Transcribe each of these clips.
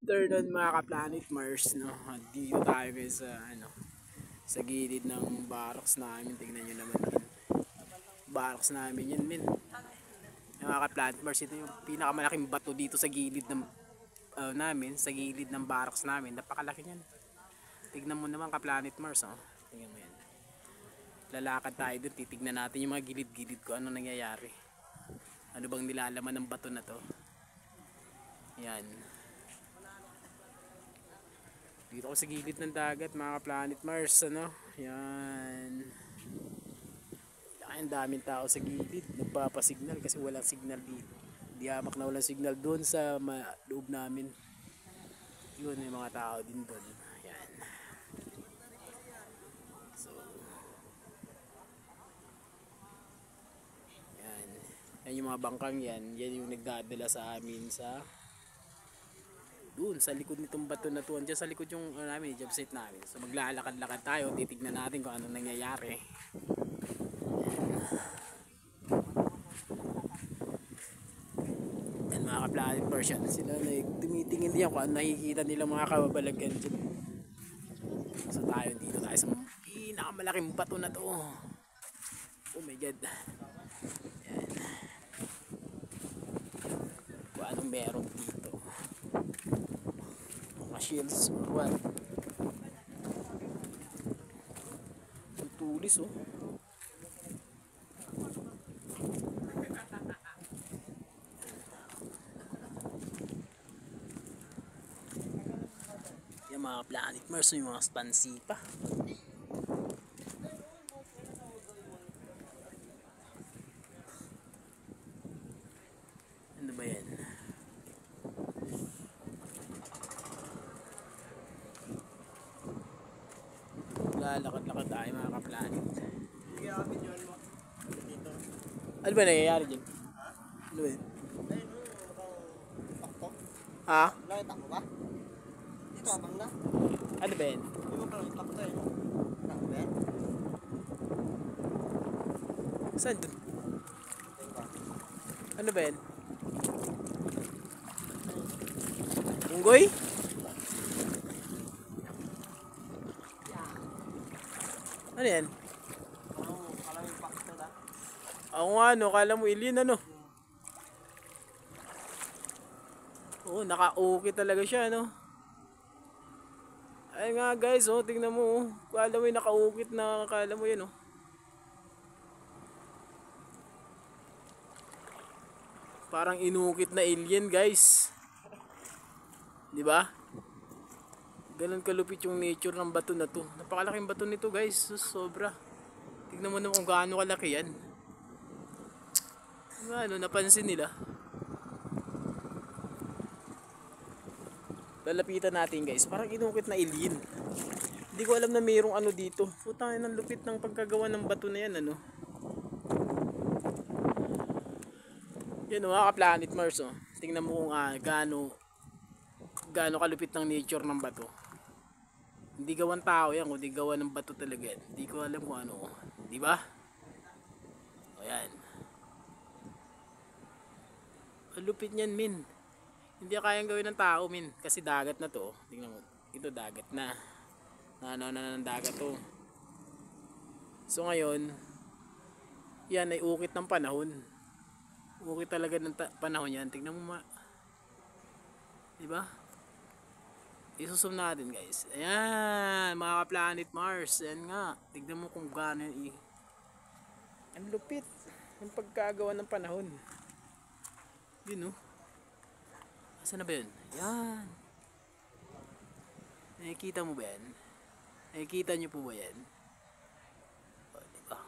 Afternoon mga ka-Planet Mars, no? Dito tayo guys sa sa gilid ng barracks namin. Tingnan nyo naman yun. Barracks namin yun, min. Mga ka-Planet Mars, ito yung pinakamalaking bato dito sa gilid ng namin, sa gilid ng barracks namin. Napakalaki niyan. Tignan mo naman ka-Planet Mars, oh. Tingnan mo yan. Lalakad tayo dun, titignan natin yung mga gilid-gilid ko, ano nangyayari. Ano bang nilalaman ng bato na to? Yan. Dito ako sa gilid ng dagat mga Planet Mars, ano? Yan. Ang daming tao sa gilid, nagpapasignal kasi walang signal dito. Di hamak na walang signal doon sa loob namin. Yun, may mga tao din doon. Yan. So, yan. Yan yung mga bangkang yan. Yan yung nagdadala sa amin sa doon sa likod nitong bato na to. Diyan sa likod yung namin, job site namin. So maglalakad-lakad tayo, titignan natin kung anong nangyayari. Yan mga ka-Planet Persian, sila na tumitingin diyan kung ano nakikita nila mga kababalagan dyan. So tayo dito tayo sa pinakamalaking bato na to. Oh my god. Yan. Kung anong meron dito, shields or what. Tulis oh. Yung mga Planet Mars, yung mga spansi pa. Ano ba yan? Lalakad-lakad tayo mga ka-Planet. Ano ba nangyayari dyan? Ano ba yan? Ha? Nakita mo ba? Dito abang na. Ano ba yan? Hindi mo pala itakto eh. Ano ba yan? Saan dun? Ano ba yan? Unggoy? Ano yan? Kala yung pakto na. Ako nga no, kala mo alien ano? Oo, naka-okay talaga siya no? Ay nga guys, oh, tingnan mo oh. Kala mo yung naka-ukit na, kala mo yun oh. Parang inukit na alien guys. Di ba? Ganun kalupit yung nature ng bato na to. Napakalaking bato nito guys. Sobra. Tignan mo naman kung gaano kalaki yan. Ano, napansin nila. Lalapitan natin guys. Parang inukit na alien. Hindi ko alam na mayroong ano dito. Putang ina, ng lupit ng pagkagawa ng bato na yan ano. Yan o, mga ka-Planet Mars oh. Tingnan mo kung gaano kalupit ng nature ng bato. Hindi gawan tao yan, kundi gawa ng bato talaga. Hindi ko alam kung ano, di ba? O yan. Kalupit niyan, min. Hindi kayang gawin ng tao, min, kasi dagat na to. Tingnan mo, ito dagat na. Na ng dagat to. So ngayon, yan ay ukit ng panahon. Ukit talaga ng panahon yan. Tingnan mo di ba? Isusum natin guys. Ayan, mga ka-Planet Mars. Ayan nga. Tignan mo kung gaano yan. Ang lupit ng pagkagawa ng panahon. Yun oh. Asan na ba yun? Ayan. Nakikita mo ba yan? Nakikita nyo po ba yan? O, diba?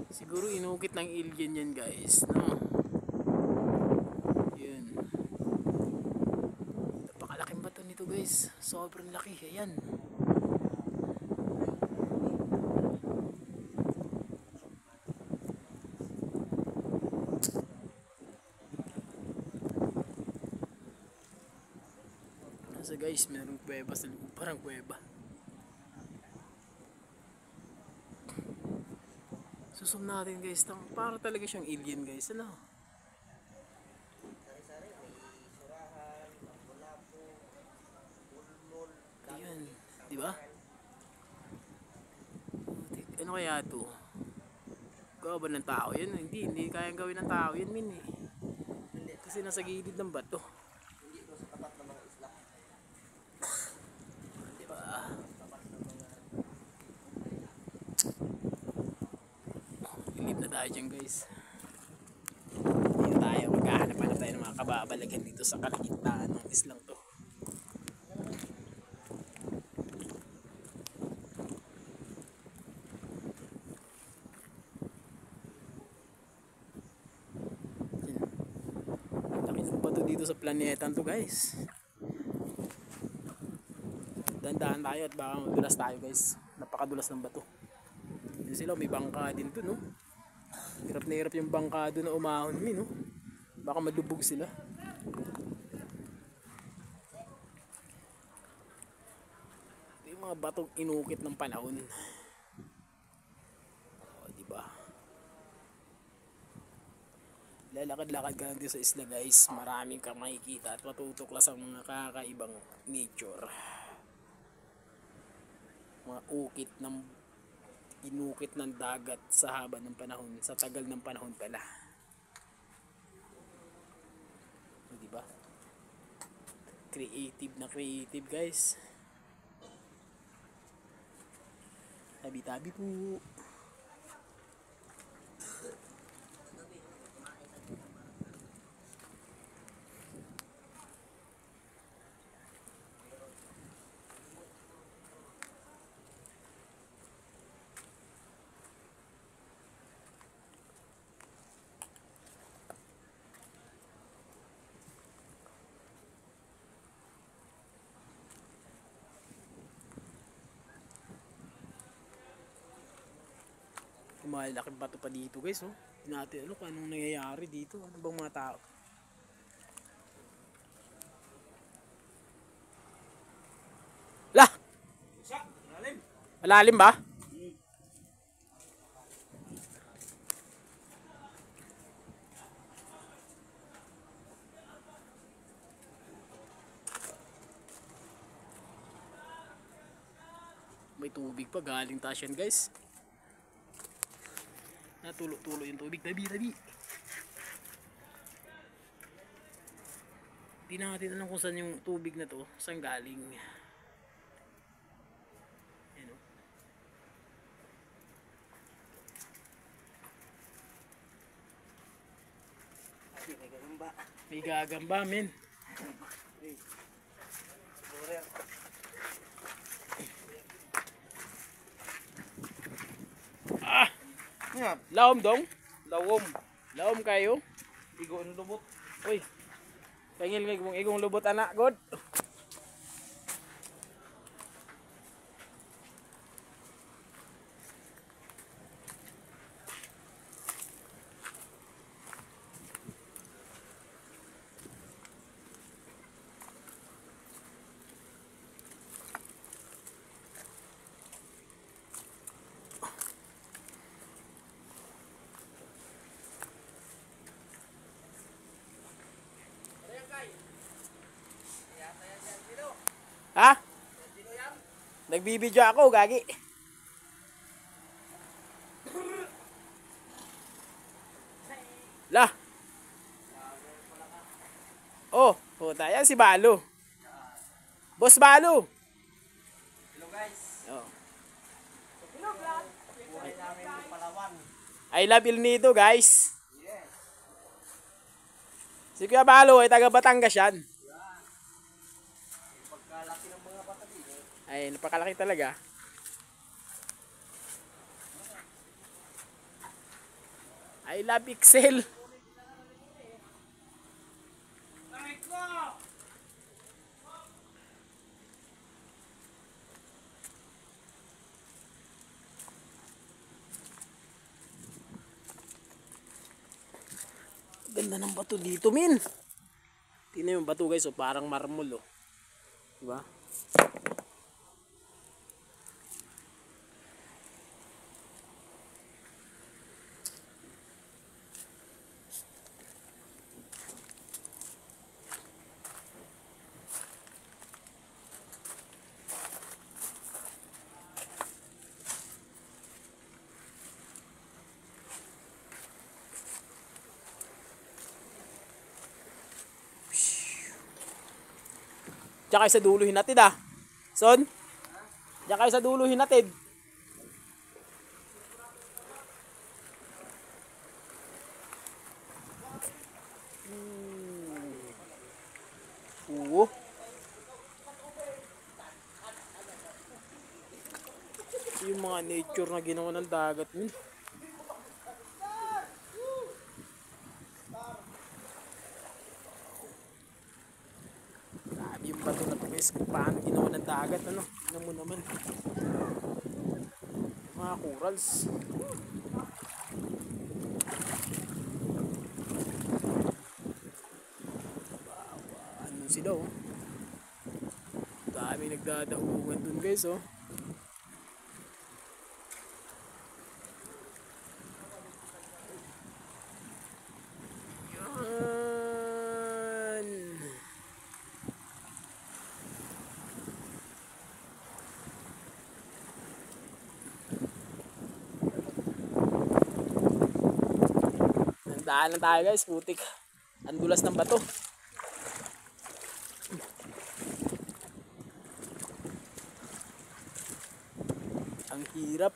Siguro inukit ng alien yan guys, no? Guys, sobrang laki. Ayan. So guys, mayroong kuweba sa loob. Parang kuweba. So Susum natin guys. Para talaga siyang alien guys. Ano? Sari-sari, may surahan, bulapo, bulmul, Ayun. Di ba? Ano kaya to? Gawa ba ng tao yan? Hindi kayang gawin ng tao yan min eh. Kasi nasa gilid ng bato. hindi ito sa tapat ng mga isla. Di ba? Tapat ng mga Ilip na tayo dyan guys. Dito tayo. Maghahanap-hanap tayo ng mga kababalagan dito sa kalagitnaan ng islang to. Laki ng bato dito sa planeta to guys. Dandahan tayo at baka madulas tayo guys. Napakadulas ng bato. Yun sila, may bangka din to no. Hirap na hirap yung bangka doon na umahon min no. Baka madubog sila. Ito yung mga batong inukit ng panahon. O, diba? Lalakad-lakad ka lang dito sa isla guys. Maraming kang makikita at matutuklas ang mga kakaibang nature. Mga ukit ng inukit ng dagat sa haba ng panahon, sa tagal ng panahon pala. O, diba? Creative na creative guys. Tabi-tabi po. Malaki bato pa dito guys oh. Hindi natin ano kung anong nangyayari dito. Ano bang mga tao? Lah! Malalim ba? May tubig pa galing tasyan guys. Tulo-tulo yung tubig. Tabi-tabi. Hindi natin alam kung saan yung tubig na to. Saan galing. Ayan o. may gagamba. May gagamba men. Burer. Ah! Yan. Laom dong. Lawom. Laom kayo. Igo ang lubot. Uy. Pangil ng igong lubot anak god. Ha? Nagbibidyo ako, gagi. Lah. Oh, puta yan si Balo. Boss Balo. Hello guys. Oh. Hello vlog. Buhay namin ng Palawan. I love El Nido, guys. Yes. Si Kuya Balo ay taga Batangas yan. Pagkalaki ng mga bata dito. Ay, napakalaki talaga. I love Excel. Ganda ng bato dito, min. Tingnan yung bato, guys, oh, parang marmol, oh. Diba? Diyan kayo sa dulo hinatid ah. Son? Diyan kayo sa dulo hinatid. Oo. Yung mga nature na ginawa ng dagat nun. Grabe yung bato na to guys, kung paano ginawa ng dagat, ano? Ano mo naman. Mga corals. Ano sila oh. Dami nagdadaungan dun guys oh. Yan. Nandaan lang tayo guys, putik. Ang dulas ng bato. Ang hirap.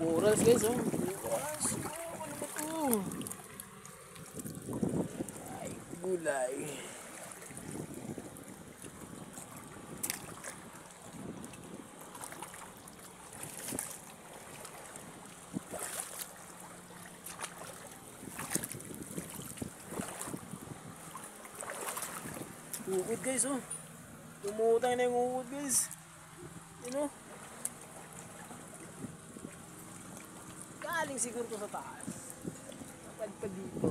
Corals guys oh. Corals. Ano ba to? Ay, gulay. Ukod guys oh. Umutay na yung ukod guys. Ano? Galing siguro to sa taas. Napadpad dito.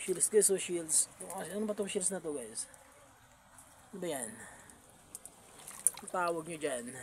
Shields guys, so shields. Ano ba itong shields na to guys? Ano ba yan? Ang tawag nyo dyan?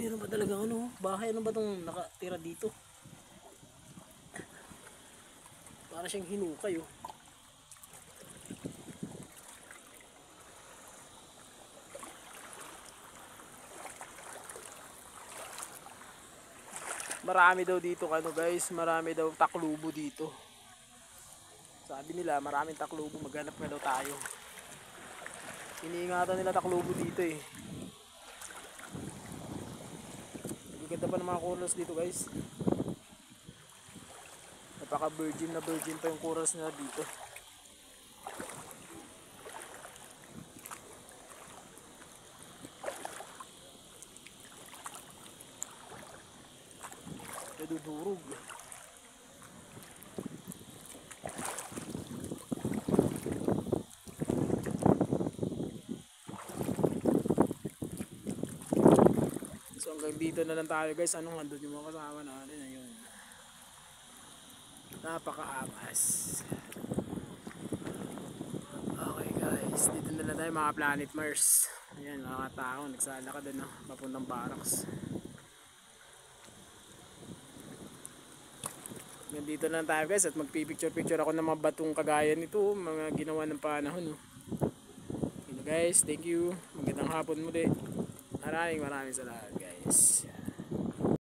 Meron ba talaga ano? Bahay ano ba itong nakatira dito? Para siyang hinukay oh. Marami daw dito ano guys, marami daw taklubo dito. Sabi nila maraming taklubo, maghanap nga daw tayo. Iniingatan nila taklubo dito eh. Ganda pa ng mga corals dito guys. Napaka virgin na virgin pa yung corals nila dito. Nadudurog. So hanggang dito na lang tayo guys. Anong andun yung mga kasama natin? Ayun. Napakaangas. Okay guys, dito na lang tayo mga Planet Mars. Ayan mga tao, nagsala ka dun papuntang barracks. hanggang dito na lang tayo guys at magpipicture-picture ako ng mga batong kagaya nito, mga ginawa ng panahon. Guys, thank you. Magandang hapon muli. Maraming salamat guys.